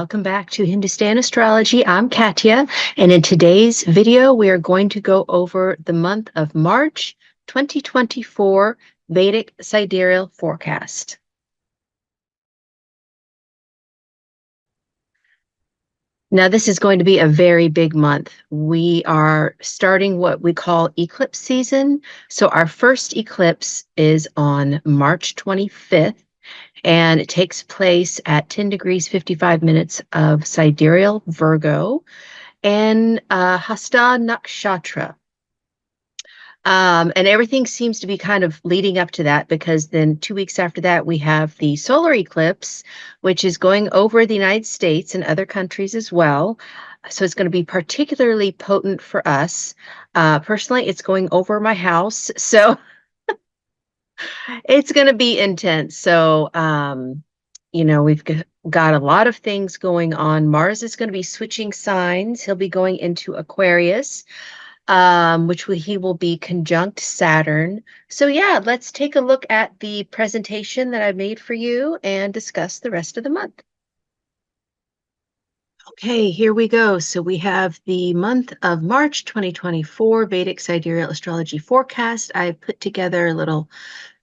welcome back to Hindustan Astrology. I'm Katya, and in today's video, we are going to go over the month of March 2024 Vedic Sidereal Forecast. Now, this is going to be a very big month. We are starting what we call eclipse season. So our first eclipse is on March 25th. And it takes place at 10 degrees 55 minutes of sidereal Virgo and Hasta Nakshatra. And everything seems to be kind of leading up to that, because then 2 weeks after that, we have the solar eclipse, which is going over the United States and other countries as well. So it's going to be particularly potent for us. Personally, it's going over my house. So it's going to be intense. So, we've got a lot of things going on. Mars is going to be switching signs. He'll be going into Aquarius, he will be conjunct Saturn. So yeah, let's take a look at the presentation that I made for you and discuss the rest of the month. Okay, here we go. So we have the month of March 2024 Vedic Sidereal Astrology Forecast. I put together a little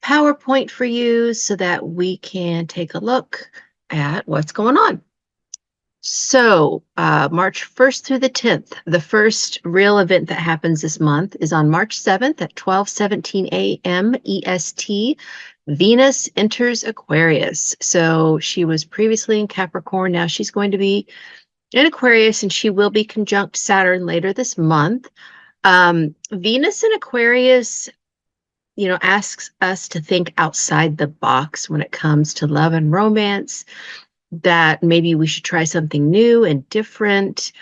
PowerPoint for you so that we can take a look at what's going on. So March 1st through the 10th, the first real event that happens this month is on March 7th at 12:17 a.m. EST. Venus enters Aquarius. So she was previously in Capricorn. Now she's going to be in Aquarius, and she will be conjunct Saturn later this month. Venus in Aquarius, asks us to think outside the box when it comes to love and romance, that maybe we should try something new and different.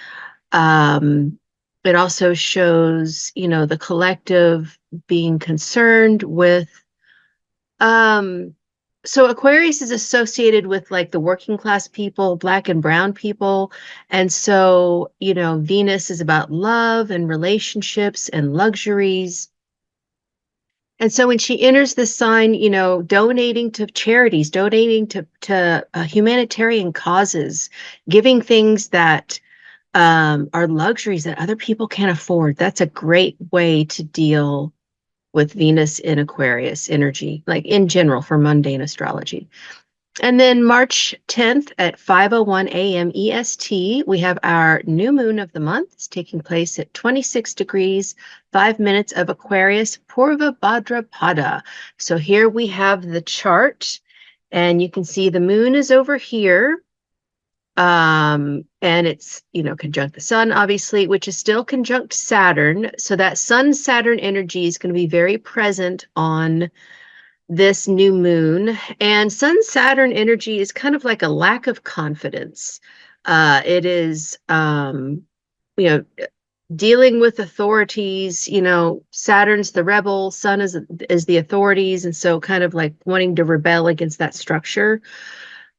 It also shows, the collective being concerned with, so Aquarius is associated with like the working class people, Black and brown people. And so, Venus is about love and relationships and luxuries. And so when she enters the sign, donating to charities, donating to humanitarian causes, giving things that are luxuries that other people can't afford. That's a great way to deal with Venus in Aquarius energy, like in general for mundane astrology. And then March 10th at 5:01 a.m. EST, we have our new moon of the month. It's taking place at 26 degrees, 5 minutes of Aquarius, Purva Bhadrapada. So here we have the chart, and you can see the moon is over here. And it's, conjunct the sun, obviously, which is still conjunct Saturn. So that sun-Saturn energy is going to be very present on this new moon. And sun-Saturn energy is kind of like a lack of confidence. It is, dealing with authorities. Saturn's the rebel, sun is the authorities, and so kind of like wanting to rebel against that structure.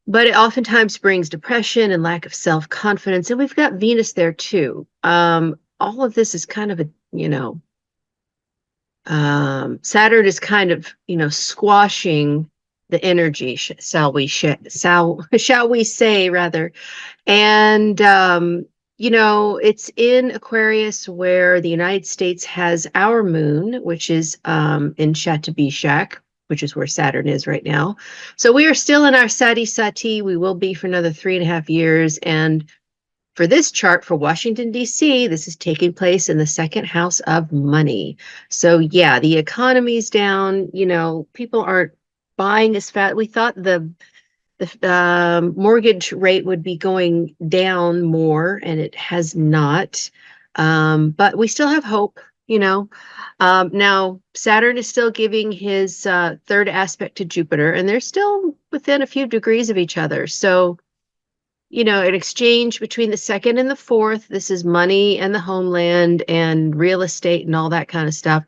But it oftentimes brings depression and lack of self-confidence. And we've got Venus there too. All of this is kind of Saturn is kind of, squashing the energy, shall we say rather. And, it's in Aquarius, where the United States has our moon, which is in Shatabishak, which is where Saturn is right now. So we are still in our Sati Sati. We will be for another 3.5 years. And for this chart for Washington, D.C., this is taking place in the second house of money. So yeah, the economy's down. People aren't buying as fast. We thought the mortgage rate would be going down more, and it has not. But we still have hope, Now, Saturn is still giving his third aspect to Jupiter, and they're still within a few degrees of each other. So, an exchange between the second and the fourth. This is money and the homeland and real estate and all that kind of stuff.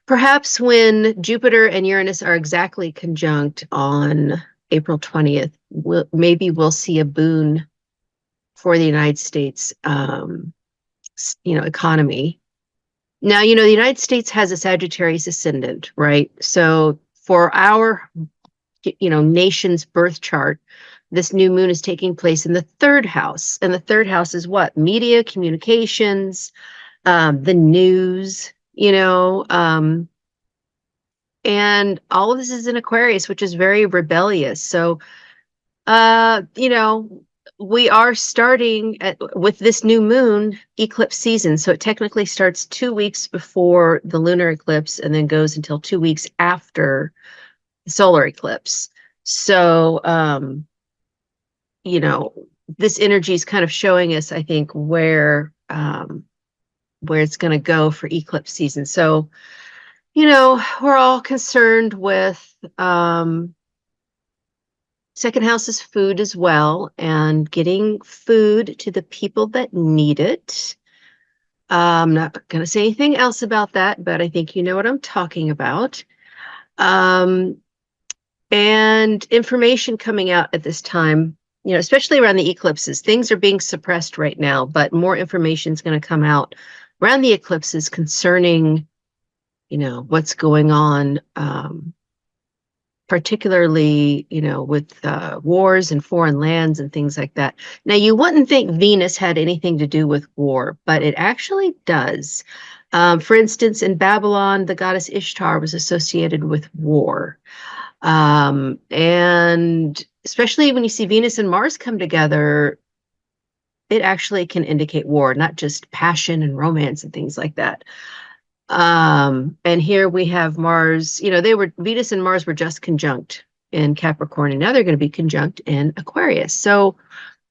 Perhaps when Jupiter and Uranus are exactly conjunct on April 20th, maybe we'll see a boon for the United States, economy. Now, the United States has a Sagittarius ascendant, right? So for our, nation's birth chart, This new moon is taking place in the third house. And the third house is what? Media, communications, the news, and all of this is in Aquarius, which is very rebellious. So, we are starting with this new moon eclipse season. So it technically starts 2 weeks before the lunar eclipse and then goes until 2 weeks after the solar eclipse. So, this energy is kind of showing us, I think, where it's going to go for eclipse season. So, we're all concerned with second house is food as well, and getting food to the people that need it. I'm not going to say anything else about that, but I think you know what I'm talking about. And information coming out at this time, especially around the eclipses. Things are being suppressed right now, but more information is going to come out around the eclipses concerning, what's going on, particularly, with wars and foreign lands and things like that. Now, you wouldn't think Venus had anything to do with war, but it actually does. For instance, in Babylon, the goddess Ishtar was associated with war. And especially when you see Venus and Mars come together, it actually can indicate war, not just passion and romance and things like that. And here we have Mars, Venus and Mars were just conjunct in Capricorn, and now they're going to be conjunct in Aquarius. So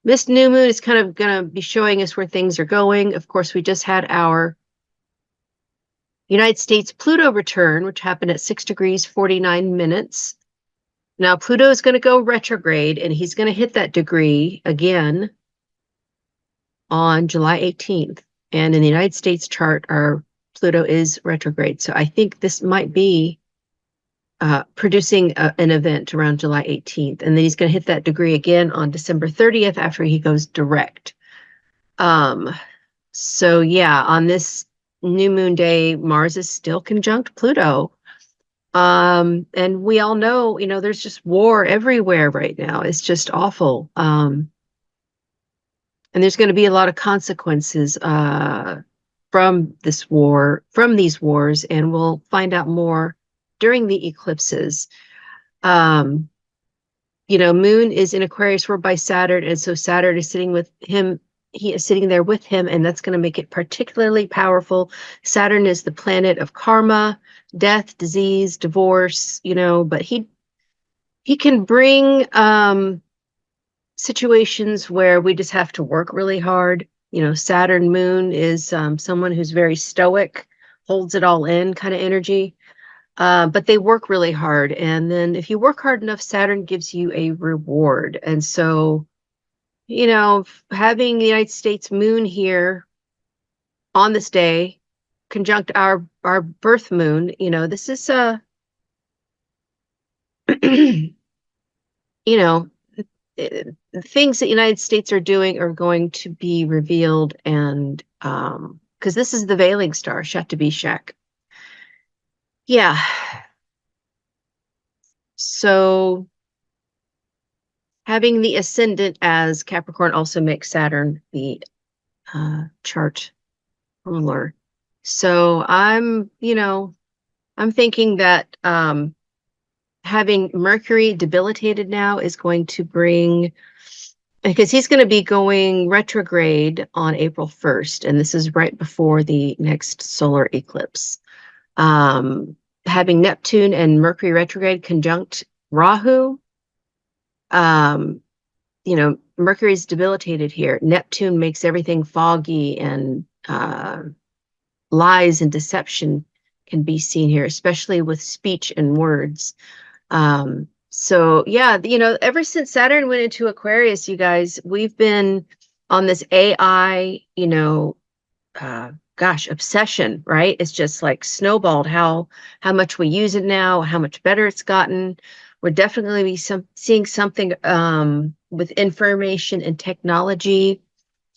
this new moon is kind of going to be showing us where things are going. Of course, we just had our United States Pluto return, which happened at 6 degrees, 49 minutes. Now, Pluto is going to go retrograde, and he's going to hit that degree again on July 18th. And in the United States chart, our Pluto is retrograde. So I think this might be producing an event around July 18th. And then he's going to hit that degree again on December 30th after he goes direct. So yeah, on this new moon day, Mars is still conjunct Pluto. And we all know, there's just war everywhere right now. It's just awful. And there's going to be a lot of consequences from this war, from these wars, and we'll find out more during the eclipses. Moon is in Aquarius, ruled by Saturn, and so Saturn is sitting with him. He is sitting there with him, and that's going to make it particularly powerful. Saturn is the planet of karma, death, disease, divorce, but he can bring situations where we just have to work really hard. Saturn moon is someone who's very stoic, holds it all in kind of energy, but they work really hard. And then if you work hard enough, Saturn gives you a reward. And so, having the United States moon here on this day, conjunct our birth moon, this is the things that the United States are doing are going to be revealed, and because this is the veiling star, Shatabishak. Yeah. So having the ascendant as Capricorn also makes Saturn the chart ruler. So I'm thinking that having Mercury debilitated now is going to bring, because he's going to be going retrograde on April 1st, and this is right before the next solar eclipse. Having Neptune and Mercury retrograde conjunct Rahu, Mercury's debilitated here. Neptune makes everything foggy, and lies and deception can be seen here, especially with speech and words. So yeah, ever since Saturn went into Aquarius, you guys, we've been on this AI, obsession, right? It's just like snowballed how much we use it now, how much better it's gotten. We're definitely seeing something with information and technology.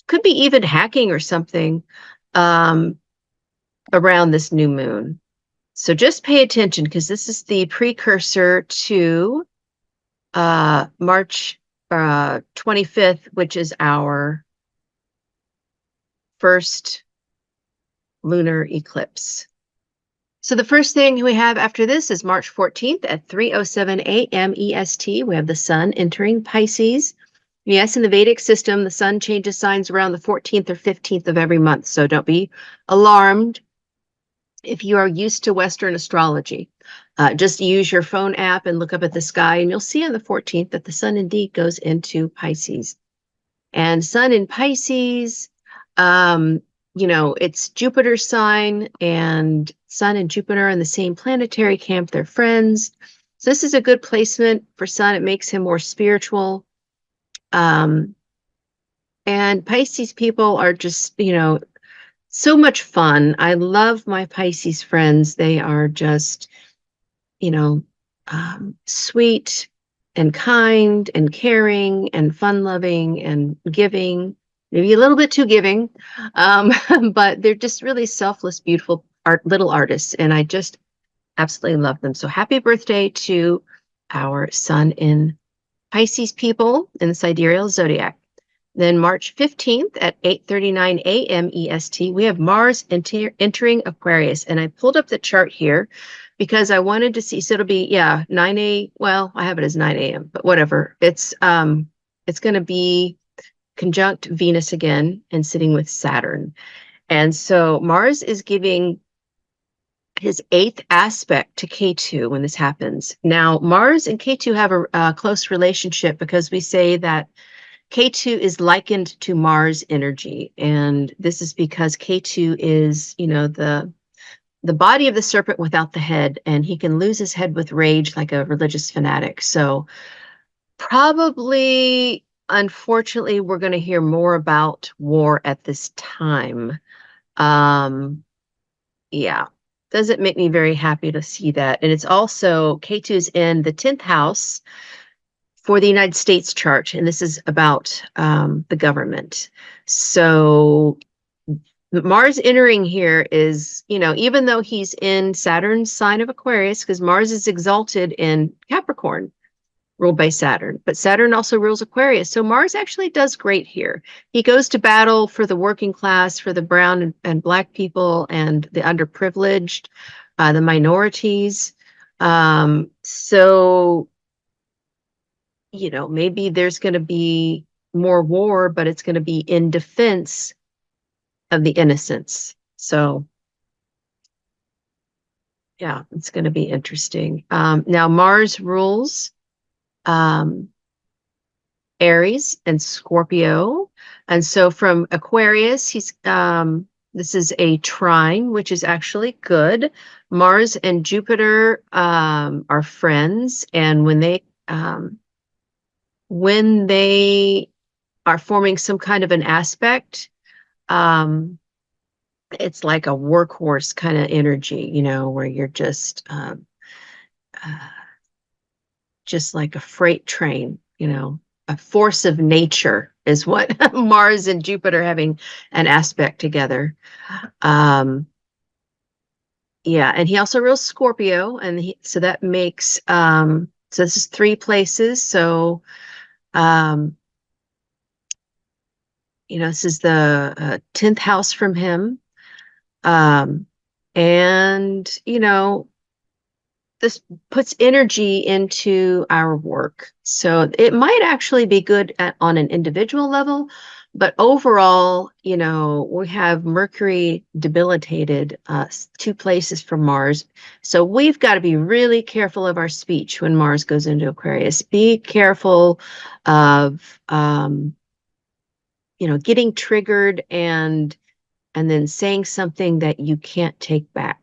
Could be even hacking or something around this new moon. So just pay attention, because this is the precursor to March 25th, which is our first lunar eclipse. So the first thing we have after this is March 14th at 3:07 a.m. EST. We have the sun entering Pisces. Yes, in the Vedic system, the sun changes signs around the 14th or 15th of every month. So don't be alarmed if you are used to Western astrology. Just use your phone app and look up at the sky, and you'll see on the 14th that the sun indeed goes into Pisces. And sun in Pisces, it's Jupiter's sign, and sun and Jupiter are in the same planetary camp. They're friends. So this is a good placement for sun. It makes him more spiritual. And Pisces people are just, so much fun. I love my Pisces friends. They are just, you know, sweet and kind and caring and fun loving and giving, maybe a little bit too giving. But they're just really selfless, beautiful little artists. And I just absolutely love them. So happy birthday to our sun in Pisces people in the sidereal zodiac. Then March 15th at 8:39 a.m. EST, we have Mars entering Aquarius. And I pulled up the chart here because I wanted to see, so it'll be, 9 a, well, I have it as 9 a.m., but whatever. It's going to be conjunct Venus again and sitting with Saturn. And so Mars is giving his 8th aspect to K2 when this happens. Now, Mars and K2 have a close relationship because we say that K2 is likened to Mars energy. And this is because K2 is, the body of the serpent without the head, and he can lose his head with rage like a religious fanatic. So probably, unfortunately, we're going to hear more about war at this time. Yeah, doesn't make me very happy to see that. And it's also, K2's in the 10th house for the United States chart, and this is about the government. So Mars entering here is, even though he's in Saturn's sign of Aquarius, because Mars is exalted in Capricorn, ruled by Saturn, but Saturn also rules Aquarius. So Mars actually does great here. He goes to battle for the working class, for the brown and black people and the underprivileged, the minorities. So maybe there's going to be more war, but it's going to be in defense of the innocents. So, yeah, it's going to be interesting. Now, Mars rules Aries and Scorpio. And so from Aquarius, this is a trine, which is actually good. Mars and Jupiter are friends. And when they are forming some kind of an aspect, it's like a workhorse kind of energy, where you're just like a freight train, a force of nature is what Mars and Jupiter having an aspect together. Yeah, and he also rules Scorpio, and so that makes so this is 3 places. So this is the 10th house from him. And this puts energy into our work. So it might actually be good on an individual level, but overall, we have Mercury debilitated 2 places from Mars. So we've got to be really careful of our speech when Mars goes into Aquarius. Be careful of, getting triggered and then saying something that you can't take back.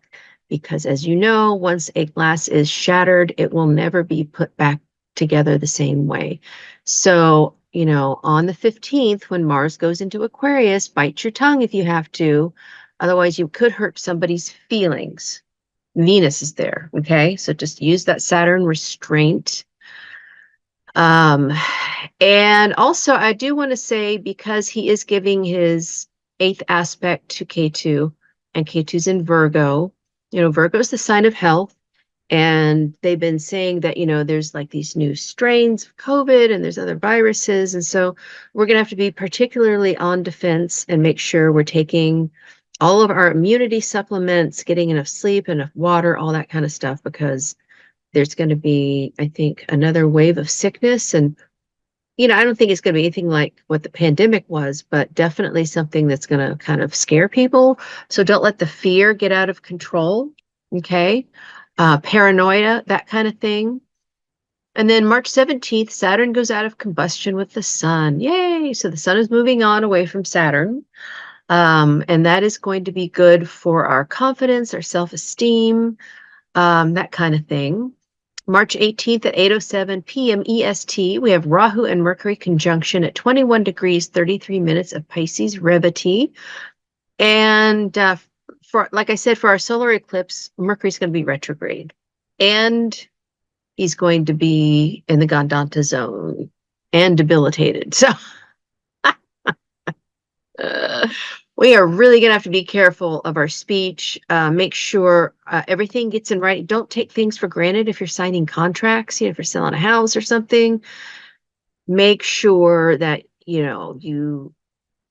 Because as you know, once a glass is shattered, it will never be put back together the same way. So, on the 15th, when Mars goes into Aquarius, bite your tongue if you have to. Otherwise, you could hurt somebody's feelings. Venus is there, okay? So just use that Saturn restraint. And also, I do want to say, because he is giving his 8th aspect to K2, and K2's in Virgo, Virgo is the sign of health. And they've been saying that, there's like these new strains of COVID and there's other viruses. And so we're going to have to be particularly on defense and make sure we're taking all of our immunity supplements, getting enough sleep, enough water, all that kind of stuff, because there's going to be, I think, another wave of sickness. And, I don't think it's going to be anything like what the pandemic was, but definitely something that's going to kind of scare people. So don't let the fear get out of control. Okay. Paranoia, that kind of thing. And then March 17th, Saturn goes out of combustion with the sun. Yay! So the sun is moving on away from Saturn. And that is going to be good for our confidence, our self-esteem, that kind of thing. March 18th at 8:07 p.m. EST, we have Rahu and Mercury conjunction at 21 degrees, 33 minutes of Pisces Revati. And like I said, for our solar eclipse, Mercury's going to be retrograde. And he's going to be in the Gandanta zone and debilitated. So we are really going to have to be careful of our speech. Make sure everything gets in writing. Don't take things for granted if you're signing contracts, if you're selling a house or something. Make sure that, you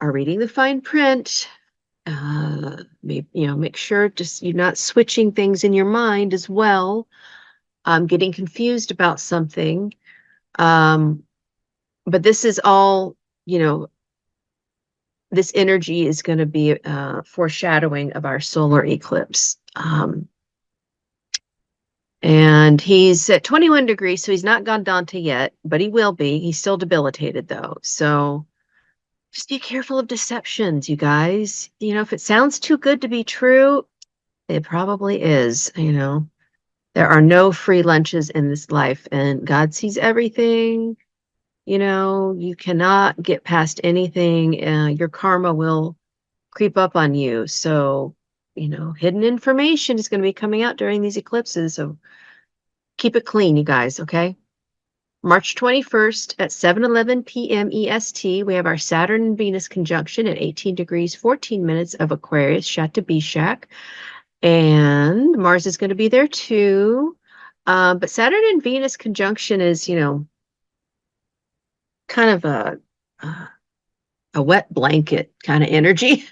are reading the fine print. Make sure just you're not switching things in your mind as well. Getting confused about something. But this is all, this energy is going to be foreshadowing of our solar eclipse. And he's at 21 degrees, so he's not Gandanta yet, but he will be. He's still debilitated, though. So just be careful of deceptions, you guys. If it sounds too good to be true, it probably is. There are no free lunches in this life, and God sees everything. You cannot get past anything. Your karma will creep up on you. So, hidden information is going to be coming out during these eclipses. So keep it clean, you guys, okay? March 21st at 7:11 p.m. EST, we have our Saturn and Venus conjunction at 18 degrees, 14 minutes of Aquarius, Shatabishak. And Mars is going to be there too. But Saturn and Venus conjunction is, kind of a wet blanket kind of energy.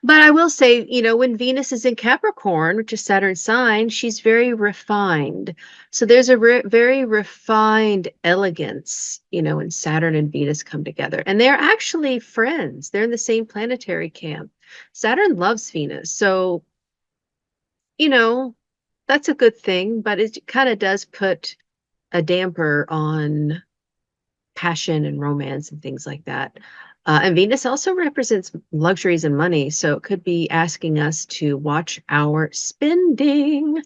But I will say, when Venus is in Capricorn, which is Saturn's sign, she's very refined. So there's a very refined elegance, when Saturn and Venus come together. And they're actually friends. They're in the same planetary camp. Saturn loves Venus. So, that's a good thing, but it kind of does put a damper on passion and romance and things like that. And Venus also represents luxuries and money. So it could be asking us to watch our spending,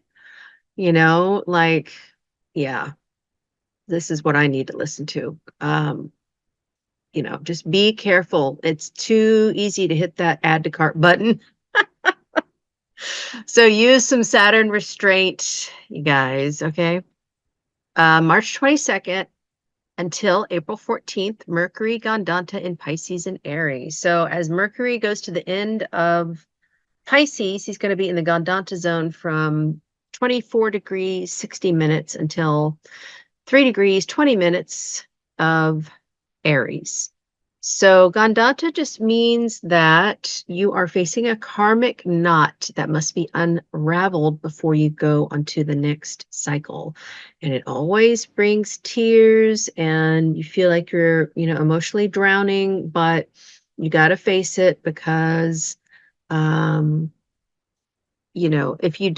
yeah, this is what I need to listen to. Just be careful. It's too easy to hit that add to cart button. So use some Saturn restraint, you guys, okay? March 22nd, until April 14th, Mercury Gandanta in Pisces and Aries. So as Mercury goes to the end of Pisces, he's going to be in the Gandanta zone from 24 degrees, 60 minutes until 3 degrees, 20 minutes of Aries. So Gandanta just means that you are facing a karmic knot that must be unraveled before you go onto the next cycle. And it always brings tears and you feel like you're, emotionally drowning, but you got to face it because, if you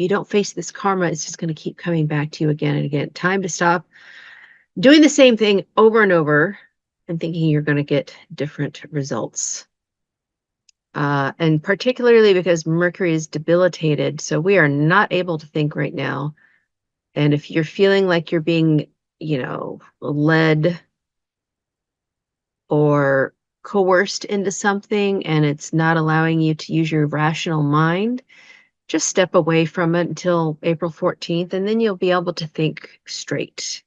don't face this karma, it's just going to keep coming back to you again and again. Time to stop doing the same thing over and over and thinking you're going to get different results. And particularly because Mercury is debilitated, so we are not able to think right now. And if you're feeling like you're being, led or coerced into something and it's not allowing you to use your rational mind, just step away from it until April 14th, and then you'll be able to think straight.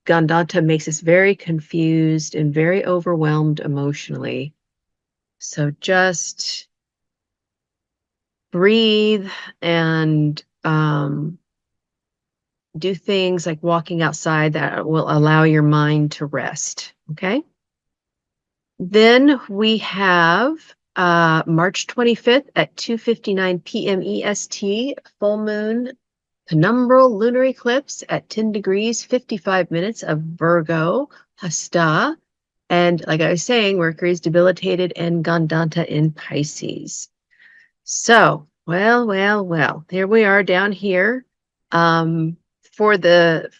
Gandanta makes us very confused and very overwhelmed emotionally. So just breathe and do things like walking outside that will allow your mind to rest. Okay. Then we have March 25th at 2:59 p.m. EST, full moon, penumbral lunar eclipse at 10 degrees, 55 minutes of Virgo, Hasta. And like I was saying, Mercury is debilitated and Gandanta in Pisces. So, well, here we are down here. For the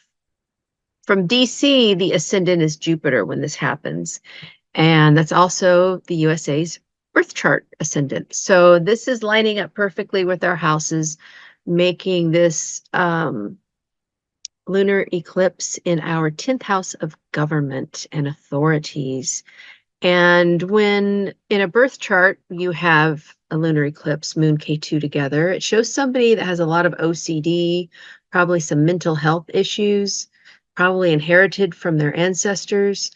From DC, the ascendant is Jupiter when this happens. And that's also the USA's birth chart ascendant. So this is lining up perfectly with our houses, making this lunar eclipse in our 10th house of government and authorities. And when in a birth chart you have a lunar eclipse, moon K2 together, it shows somebody that has a lot of OCD, probably some mental health issues, probably inherited from their ancestors.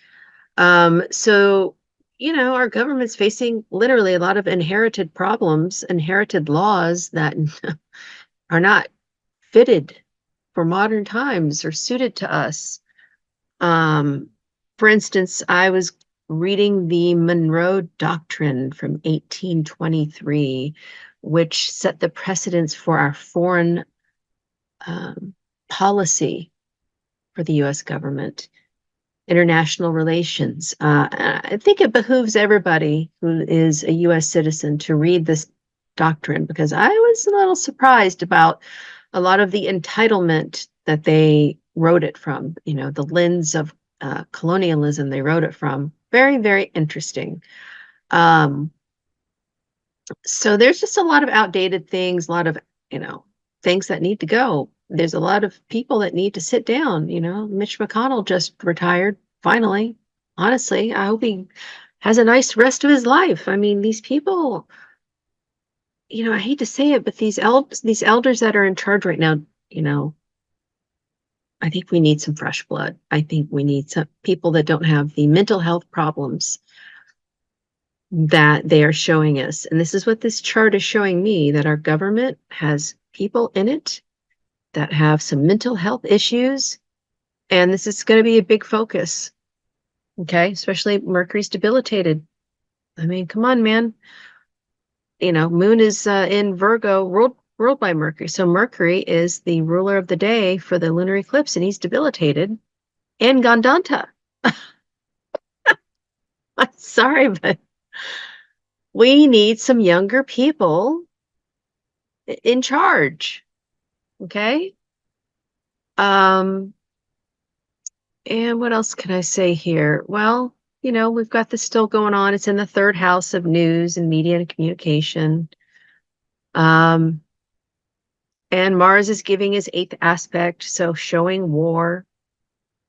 So, our government's facing literally a lot of inherited problems, inherited laws that are not fitted for modern times or suited to us. For instance, I was reading the Monroe Doctrine from 1823, which set the precedents for our foreign policy for the U.S. government. International relations. I think it behooves everybody who is a U.S. citizen to read this doctrine because I was a little surprised about a lot of the entitlement that they wrote it from, the lens of colonialism they wrote it from. Very, very interesting. So there's just a lot of outdated things, a lot of, things that need to go. There's a lot of people that need to sit down. Mitch McConnell just retired, finally. Honestly, I hope he has a nice rest of his life. I mean, these people, I hate to say it, but these elders that are in charge right now, I think we need some fresh blood. I think we need some people that don't have the mental health problems that they are showing us. And this is what this chart is showing me, that our government has people in it that have some mental health issues. And this is going to be a big focus. Okay. Especially Mercury's debilitated. I mean, come on, man. Moon is in Virgo, ruled by Mercury. So Mercury is the ruler of the day for the lunar eclipse, and he's debilitated and Gandanta. I'm sorry, but we need some younger people in charge. Okay. And what else can I say here? Well, we've got this still going on. It's in the third house of news and media and communication. And Mars is giving his eighth aspect, so showing war.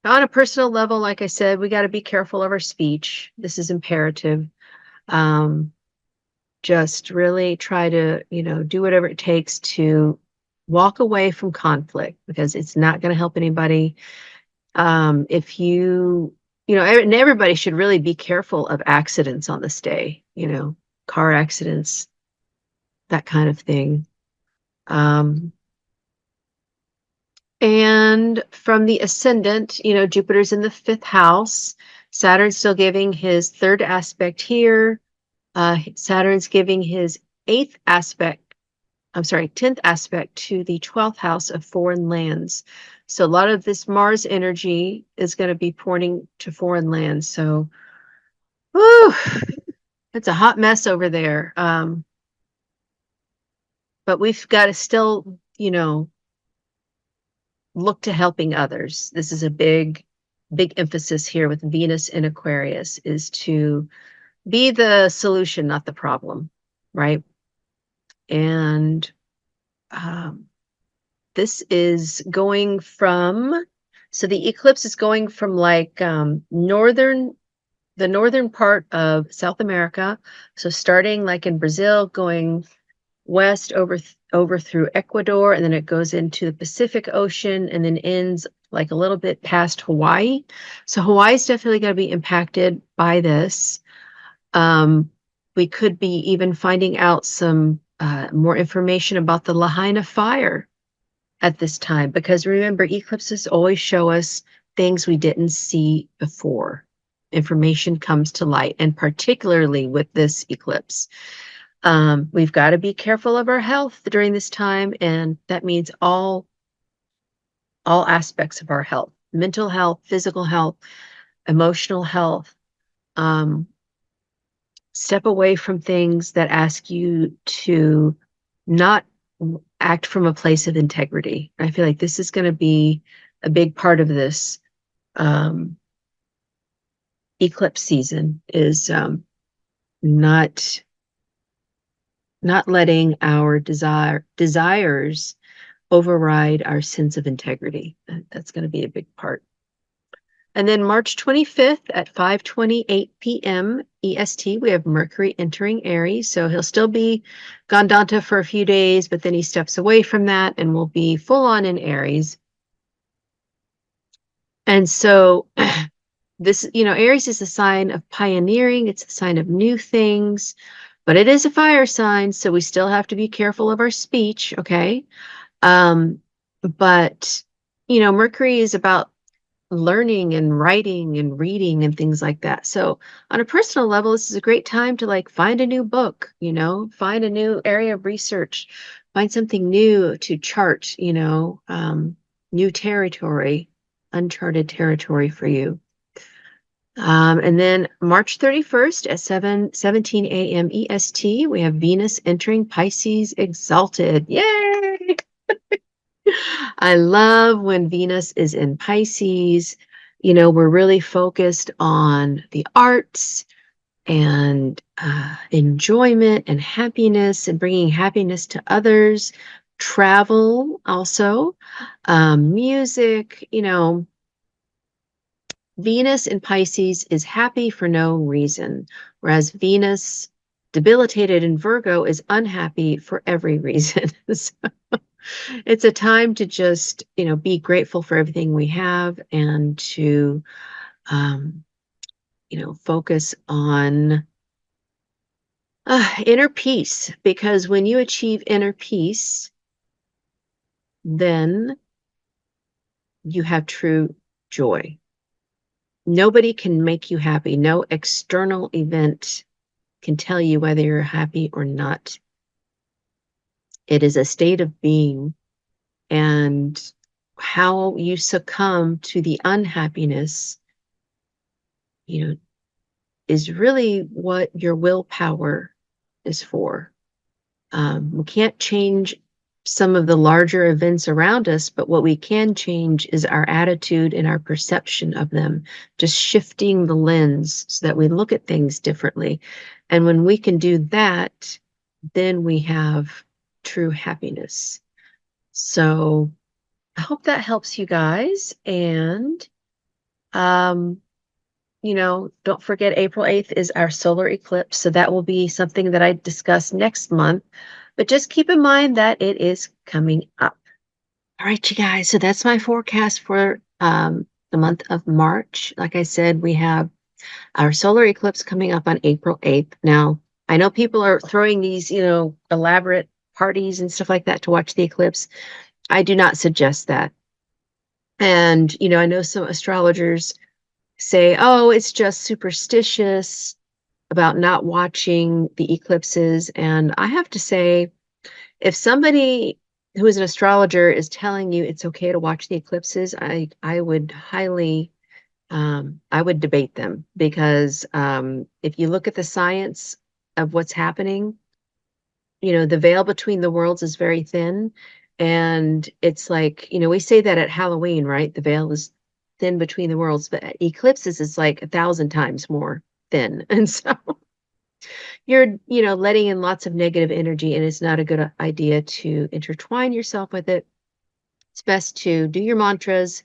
On a personal level, like I said, we got to be careful of our speech. This is imperative. Just really try to, do whatever it takes to walk away from conflict because it's not going to help anybody. If and everybody should really be careful of accidents on this day, car accidents, that kind of thing. And from the ascendant, Jupiter's in the fifth house. Saturn's still giving his third aspect here. Saturn's giving his 10th aspect to the 12th house of foreign lands. So a lot of this Mars energy is going to be pointing to foreign lands. So, it's a hot mess over there. But we've got to still, look to helping others. This is a big emphasis here with Venus in Aquarius, is to be the solution, not the problem, right? And this is going from, so the eclipse is going from like the northern part of South America. So starting like in Brazil, going west over through Ecuador, and then it goes into the Pacific Ocean and then ends like a little bit past Hawaii. So Hawaii is definitely going to be impacted by this. We could be even finding out some more information about the Lahaina fire at this time, because remember, eclipses always show us things we didn't see before. Information comes to light, and particularly with this eclipse. We've got to be careful of our health during this time, and that means all aspects of our health: mental health, physical health, emotional health. Um, Step away from things that ask you to not act from a place of integrity. I feel like this is going to be a big part of this um, eclipse season, is not letting our desires override our sense of integrity. That's going to be a big part. And then March 25th at 5:28 p.m. EST, we have Mercury entering Aries. So he'll still be Gandanta for a few days, but then he steps away from that and will be full on in Aries. And so this, Aries is a sign of pioneering. It's a sign of new things, but it is a fire sign. So we still have to be careful of our speech. Okay. But, Mercury is about learning and writing and reading and things like that. So on a personal level, this is a great time to like find a new book, find a new area of research, find something new to chart, new territory, uncharted territory for you. And then March 31st at 7:17 a.m. EST, we have Venus entering Pisces exalted. Yay! I love when Venus is in Pisces. We're really focused on the arts and enjoyment and happiness and bringing happiness to others. Travel also, music. Venus in Pisces is happy for no reason, whereas Venus debilitated in Virgo is unhappy for every reason. So it's a time to just, be grateful for everything we have, and to, um, focus on inner peace, because when you achieve inner peace, then you have true joy. Nobody can make you happy. No external event can tell you whether you're happy or not. It is a state of being, and how you succumb to the unhappiness, is really what your willpower is for. We can't change some of the larger events around us, but what we can change is our attitude and our perception of them, just shifting the lens so that we look at things differently. And when we can do that, then we have true happiness. So I hope that helps you guys. And, don't forget April 8th is our solar eclipse. So that will be something that I discuss next month. But just keep in mind that it is coming up. All right, you guys. So that's my forecast for the month of March. Like I said, we have our solar eclipse coming up on April 8th. Now, I know people are throwing these, elaborate parties and stuff like that to watch the eclipse. I do not suggest that. And, I know some astrologers say, oh, it's just superstitious about not watching the eclipses. And I have to say, if somebody who is an astrologer is telling you it's okay to watch the eclipses, I would highly, I would debate them, because if you look at the science of what's happening, the veil between the worlds is very thin. And it's like, we say that at Halloween, right? The veil is thin between the worlds, but at eclipses is like 1,000 times more thin. And so you're, letting in lots of negative energy, and it's not a good idea to intertwine yourself with it. It's best to do your mantras,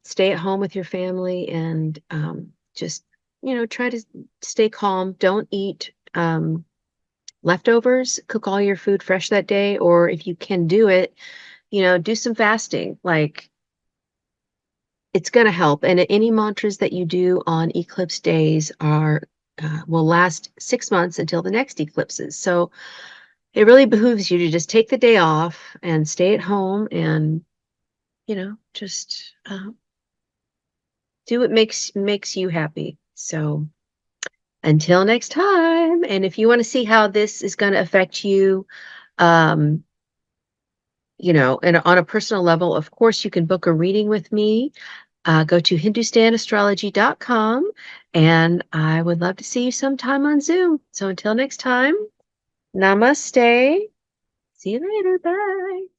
stay at home with your family, and just, try to stay calm. Don't eat leftovers. Cook all your food fresh that day, or if you can do it, do some fasting. Like, it's going to help. And any mantras that you do on eclipse days will last 6 months until the next eclipses. So it really behooves you to just take the day off and stay at home and, just do what makes you happy. So until next time, and if you want to see how this is going to affect you, um, and on a personal level, of course, you can book a reading with me. Go to hindustanastrology.com, and I would love to see you sometime on Zoom. So until next time, namaste. See you later. Bye.